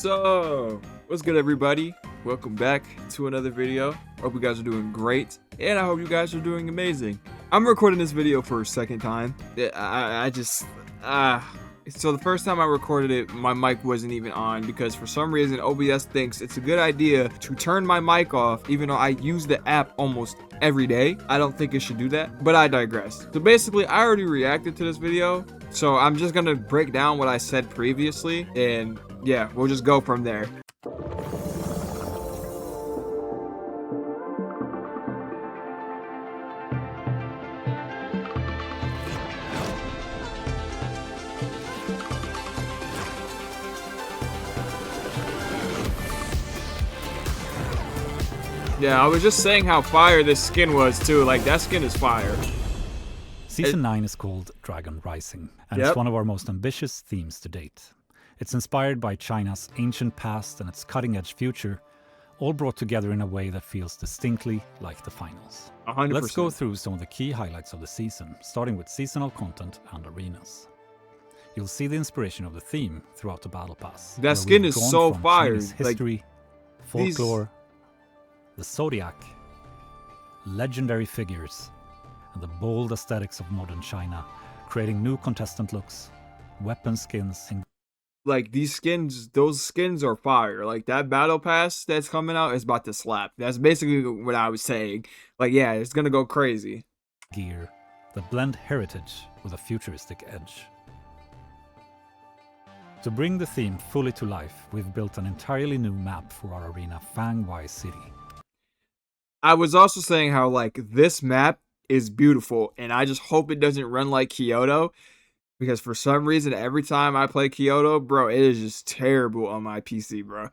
So, what's good, everybody? Welcome back to another video. Hope you guys are doing great, and I hope you guys are doing amazing. I'm recording this video for a second time. So the first time I recorded it, my mic wasn't even on because for some reason OBS thinks it's a good idea to turn my mic off even though I use the app almost every day. I don't think it should do that, but I digress. So basically, I already reacted to this video, so I'm just gonna break down what I said previously, and yeah, we'll just go from there. Yeah, I was just saying how fire this skin was too. Like, that skin is fire. Season 9 is called Dragon Rising, and it's one of our most ambitious themes to date. It's inspired by China's ancient past and its cutting-edge future, all brought together in a way that feels distinctly like the finals. 100%. Let's go through some of the key highlights of the season, starting with seasonal content and arenas. You'll see the inspiration of the theme throughout the Battle Pass. That skin is so fire. History, folklore, the Zodiac, legendary figures, and the bold aesthetics of modern China, creating new contestant looks, weapon skins, and like these skins, those skins are fire. Like that battle pass that's coming out is about to slap. That's basically what I was saying. Like, yeah, it's gonna go crazy. Gear that blend heritage with a futuristic edge. To bring the theme fully to life, we've built an entirely new map for our arena, Fangwai City. I was also saying how, like, this map is beautiful, and I just hope it doesn't run like Kyoto, because for some reason, every time I play Kyoto, bro, it is just terrible on my PC, bro.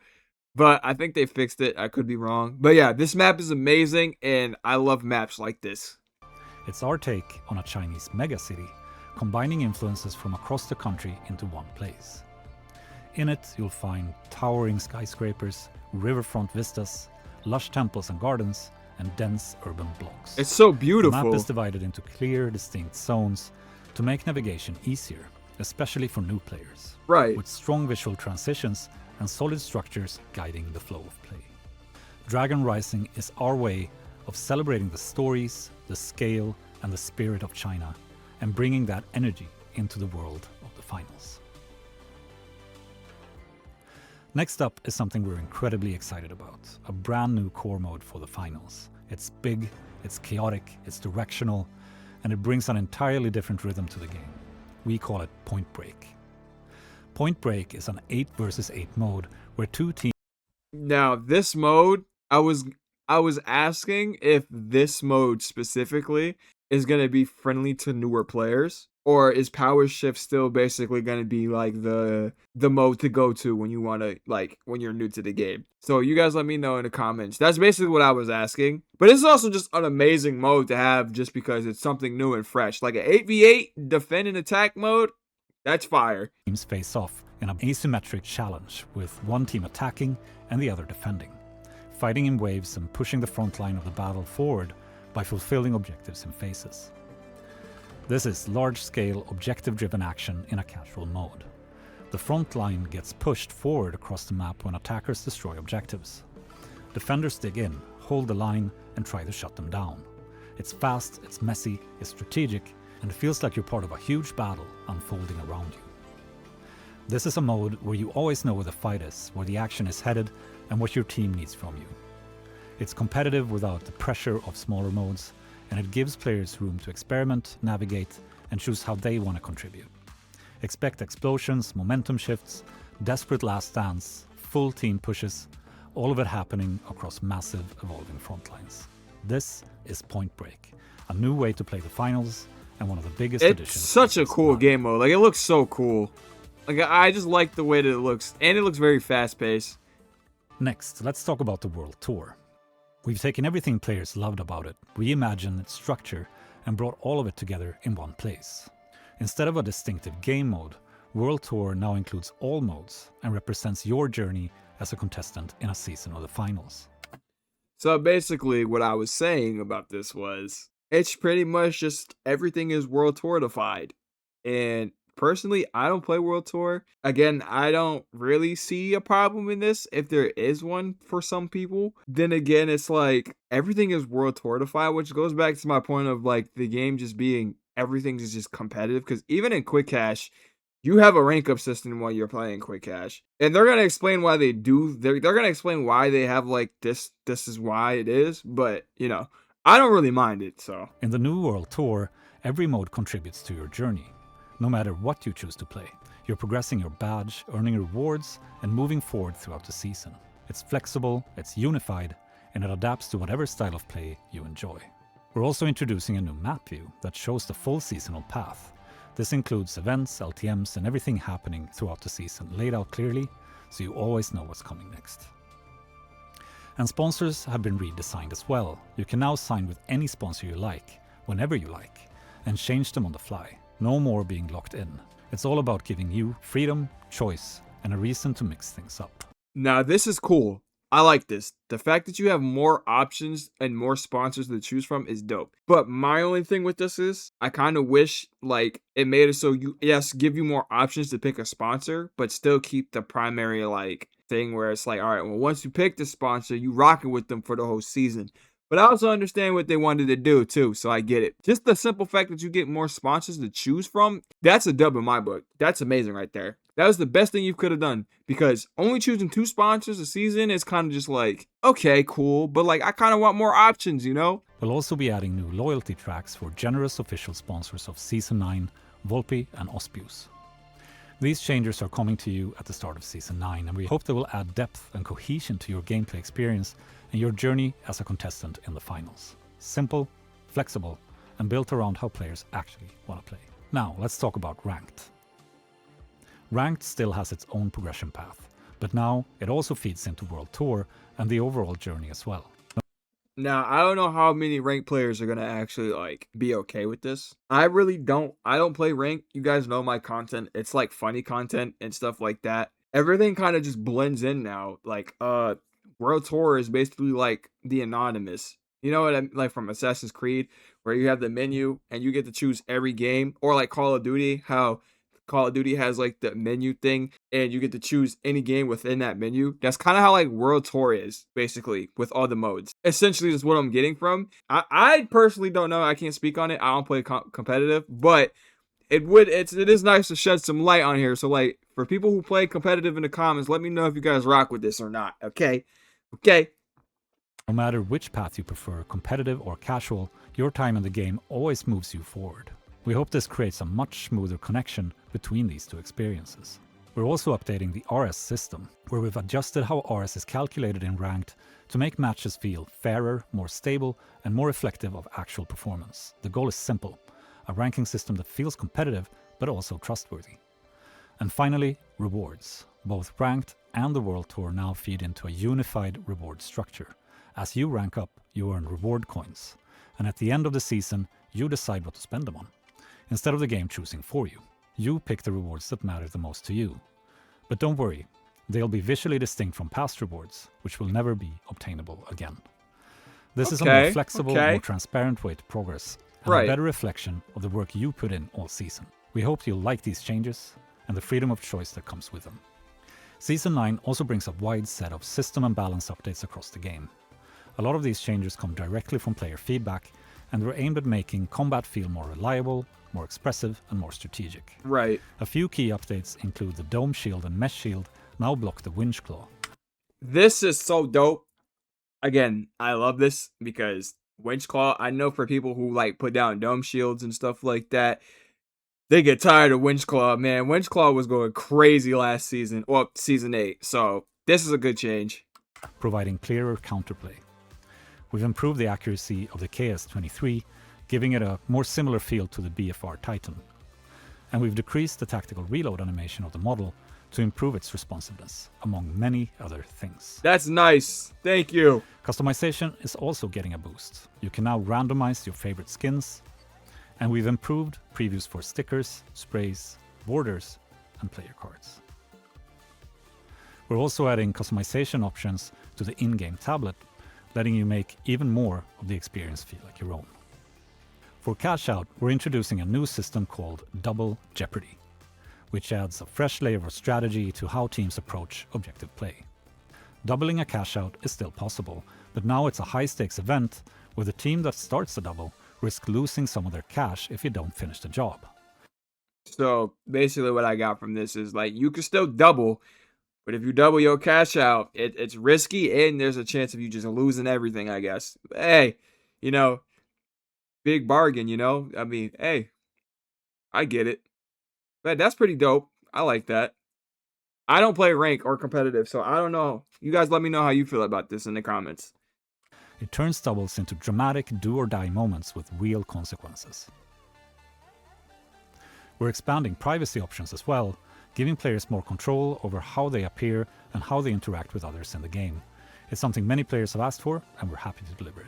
But I think they fixed it. I could be wrong. But yeah, this map is amazing, and I love maps like this. It's our take on a Chinese megacity, combining influences from across the country into one place. In it, you'll find towering skyscrapers, riverfront vistas, lush temples and gardens, and dense urban blocks. It's so beautiful. The map is divided into clear, distinct zones to make navigation easier, especially for new players. Right. With strong visual transitions and solid structures guiding the flow of play. Dragon Rising is our way of celebrating the stories, the scale, and the spirit of China, and bringing that energy into the world of the finals. Next up is something we're incredibly excited about, a brand new core mode for the finals. It's big, it's chaotic, it's directional, and it brings an entirely different rhythm to the game. We call it Point Break. Point Break is an 8 versus 8 mode where two teams... Now, this mode, I was asking if this mode specifically is going to be friendly to newer players, or is Power Shift still basically going to be like the mode to go to when you want to, like, when you're new to the game? So you guys let me know in the comments. That's basically what I was asking. But it's also just an amazing mode to have just because it's something new and fresh. Like an 8v8 defend and attack mode, that's fire. Teams face off in an asymmetric challenge with one team attacking and the other defending, fighting in waves and pushing the front line of the battle forward by fulfilling objectives in phases. This is large-scale, objective-driven action in a casual mode. The front line gets pushed forward across the map when attackers destroy objectives. Defenders dig in, hold the line, and try to shut them down. It's fast, it's messy, it's strategic, and it feels like you're part of a huge battle unfolding around you. This is a mode where you always know where the fight is, where the action is headed, and what your team needs from you. It's competitive without the pressure of smaller modes, and it gives players room to experiment, navigate, and choose how they want to contribute. Expect explosions, momentum shifts, desperate last stands, full team pushes, all of it happening across massive, evolving front lines. This is Point Break, a new way to play the finals, and one of the biggest additions. It's such a cool game mode. Like, it looks so cool. Like, I just like the way that it looks, and it looks very fast-paced. Next, let's talk about the World Tour. We've taken everything players loved about it, reimagined its structure, and brought all of it together in one place. Instead of a distinctive game mode, World Tour now includes all modes and represents your journey as a contestant in a season of the finals. So basically what I was saying about this was, it's pretty much just everything is World Tourified. And personally, I don't play World Tour. Again, I don't really see a problem in this if there is one for some people. Then again, it's like everything is World Tourified, which goes back to my point of like the game just being everything is just competitive. Because even in Quick Cash, you have a rank up system while you're playing Quick Cash, and they're gonna explain why they do. They're gonna explain why they have like this. This is why it is, but I don't really mind it. So In the new World Tour, every mode contributes to your journey. No matter what you choose to play, you're progressing your badge, earning rewards, and moving forward throughout the season. It's flexible, it's unified, and it adapts to whatever style of play you enjoy. We're also introducing a new map view that shows the full seasonal path. This includes events, LTMs, and everything happening throughout the season laid out clearly, so you always know what's coming next. And sponsors have been redesigned as well. You can now sign with any sponsor you like, whenever you like, and change them on the fly. No more being locked in. It's all about giving you freedom, choice, and a reason to mix things up. now this is cool. I like this. The fact that you have more options and more sponsors to choose from is dope. But my only thing with this is I kind of wish like it made it so give you more options to pick a sponsor, but still keep the primary like thing where it's like, all right, well, once you pick the sponsor, you rocking with them for the whole season. But I also understand what they wanted to do too, so I get it. Just the simple fact that you get more sponsors to choose from, that's a dub in my book. That's amazing right there. That was the best thing you could have done, because only choosing 2 sponsors a season is kind of just like, okay, cool, but like I kind of want more options, We'll also be adding new loyalty tracks for generous official sponsors of Season 9, Volpi and Osbius. These changes are coming to you at the start of Season 9, and we hope they will add depth and cohesion to your gameplay experience and your journey as a contestant in the finals. Simple, flexible, and built around how players actually want to play. Now, let's talk about Ranked. Ranked still has its own progression path, but now it also feeds into World Tour and the overall journey as well. Now, I don't know how many ranked players are going to actually like be okay with this. I really don't. I don't play ranked. You guys know my content. It's like funny content and stuff like that. Everything kind of just blends in now. Like World Tour is basically like the Anonymous. You know what I mean? Like from Assassin's Creed, where you have the menu and you get to choose every game, or like Call of Duty, how Call of Duty has like the menu thing and you get to choose any game within that menu. That's kind of how like World Tour is basically with all the modes. Essentially is what I'm getting from. I personally don't know. I can't speak on it. I don't play competitive, but it is nice to shed some light on here. So like for people who play competitive in the comments, let me know if you guys rock with this or not. Okay. No matter which path you prefer, competitive or casual, your time in the game always moves you forward. We hope this creates a much smoother connection between these two experiences. We're also updating the RS system, where we've adjusted how RS is calculated in Ranked to make matches feel fairer, more stable, and more reflective of actual performance. The goal is simple: a ranking system that feels competitive but also trustworthy. And finally, rewards. Both Ranked and the World Tour now feed into a unified reward structure. As you rank up, you earn reward coins, and at the end of the season, you decide what to spend them on. Instead of the game choosing for you, you pick the rewards that matter the most to you. But don't worry, they'll be visually distinct from past rewards, which will never be obtainable again. This is a more flexible, more transparent way to progress, and a better reflection of the work you put in all season. We hope you'll like these changes and the freedom of choice that comes with them. Season 9 also brings a wide set of system and balance updates across the game. A lot of these changes come directly from player feedback, and were aimed at making combat feel more reliable, more expressive, and more strategic. Right. A few key updates include the Dome Shield and Mesh Shield now block the Winch Claw. This is so dope. Again, I love this because Winch Claw, I know for people who like put down Dome Shields and stuff like that, they get tired of Winch Claw. Man, Winch Claw was going crazy last season, well, Season 8, so this is a good change. Providing clearer counterplay. We've improved the accuracy of the KS-23, giving it a more similar feel to the BFR Titan. And we've decreased the tactical reload animation of the model to improve its responsiveness, among many other things. That's nice. Thank you. Customization is also getting a boost. You can now randomize your favorite skins, and we've improved previews for stickers, sprays, borders, and player cards. We're also adding customization options to the in-game tablet, letting you make even more of the experience feel like your own. For Cash Out, we're introducing a new system called Double Jeopardy. which adds a fresh layer of strategy to how teams approach objective play. Doubling a cash out is still possible, but now it's a high-stakes event where the team that starts the double risks losing some of their cash if you don't finish the job. So basically what I got from this is like you can still double, but if you double your cash out, it's risky and there's a chance of you just losing everything, I guess. Hey, big bargain, I mean, hey, I get it. But that's pretty dope. I like that. I don't play rank or competitive, so I don't know. You guys let me know how you feel about this in the comments. It turns doubles into dramatic do-or-die moments with real consequences. We're expanding privacy options as well, giving players more control over how they appear and how they interact with others in the game. It's something many players have asked for, and we're happy to deliver it.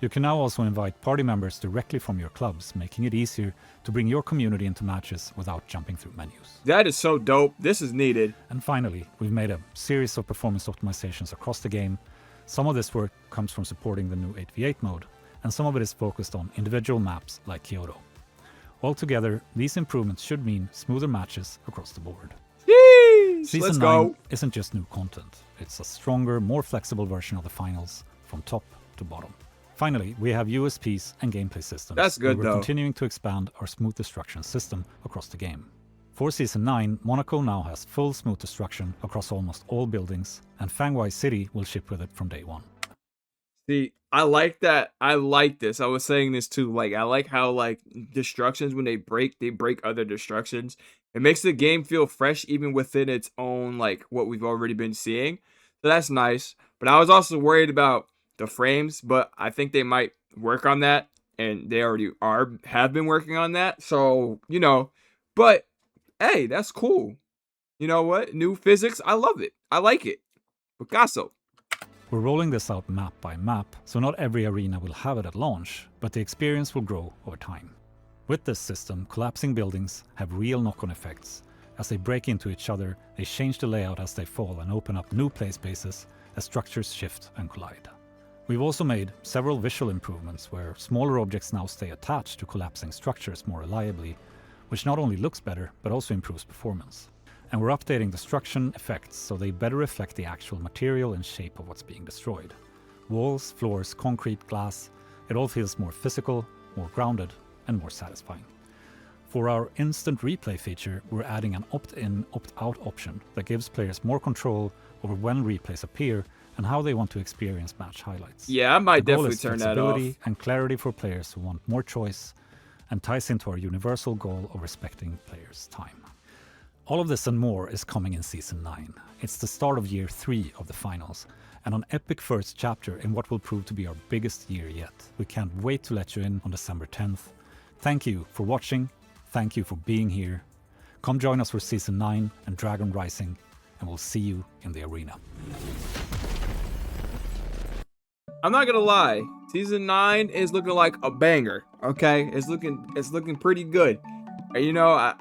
You can now also invite party members directly from your clubs, making it easier to bring your community into matches without jumping through menus. That is so dope. This is needed. And finally, we've made a series of performance optimizations across the game. Some of this work comes from supporting the new 8v8 mode, and some of it is focused on individual maps like Kyoto. Altogether, these improvements should mean smoother matches across the board. Jeez, Season let's 9 go. isn't just new content, it's a stronger, more flexible version of the finals from top to bottom. Finally, we have USPs and gameplay systems. That's good, We're though. continuing to expand our smooth destruction system across the game. For Season 9, Monaco now has full smooth destruction across almost all buildings, and Fangwai City will ship with it from day one. See, I like that. I like this. I was saying this too. Like, I like how like destructions, when they break other destructions. It makes the game feel fresh even within its own, like what we've already been seeing. So that's nice. But I was also worried about the frames, but I think they might work on that, and they already have been working on that. So, but hey, that's cool. You know what? New physics. I love it. I like it. Picasso. We're rolling this out map by map, so not every arena will have it at launch, but the experience will grow over time. With this system, collapsing buildings have real knock-on effects. As they break into each other, they change the layout as they fall and open up new play spaces as structures shift and collide. We've also made several visual improvements where smaller objects now stay attached to collapsing structures more reliably, which not only looks better, but also improves performance. And we're updating destruction effects so they better reflect the actual material and shape of what's being destroyed. Walls, floors, concrete, glass, it all feels more physical, more grounded, and more satisfying. For our instant replay feature, we're adding an opt-in, opt-out option that gives players more control over when replays appear and how they want to experience match highlights. Yeah, I might The goal definitely is turn that off. flexibility and clarity for players who want more choice, and ties into our universal goal of respecting players' time. All of this and more is coming in Season 9. It's the start of Year 3 of the finals, and an epic first chapter in what will prove to be our biggest year yet. We can't wait to let you in on December 10th. Thank you for watching, thank you for being here. Come join us for Season 9 and Dragon Rising, and we'll see you in the arena. I'm not gonna lie, Season 9 is looking like a banger. Okay, it's looking pretty good. I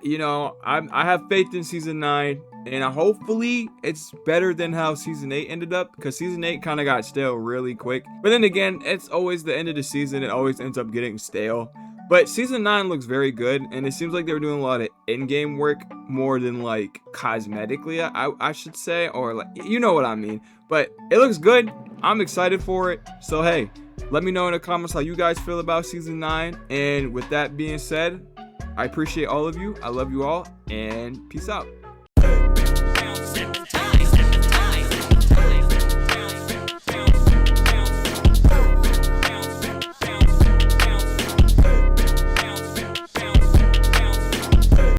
have faith in Season 9, and hopefully it's better than how Season 8 ended up, because Season 8 kind of got stale really quick. But then again, it's always the end of the season. It always ends up getting stale. But Season 9 looks very good, and it seems like they were doing a lot of in-game work more than like cosmetically, I should say, or like, you know what I mean. But it looks good. I'm excited for it. So hey, let me know in the comments how you guys feel about Season 9. And with that being said, I appreciate all of you. I love you all, and peace out.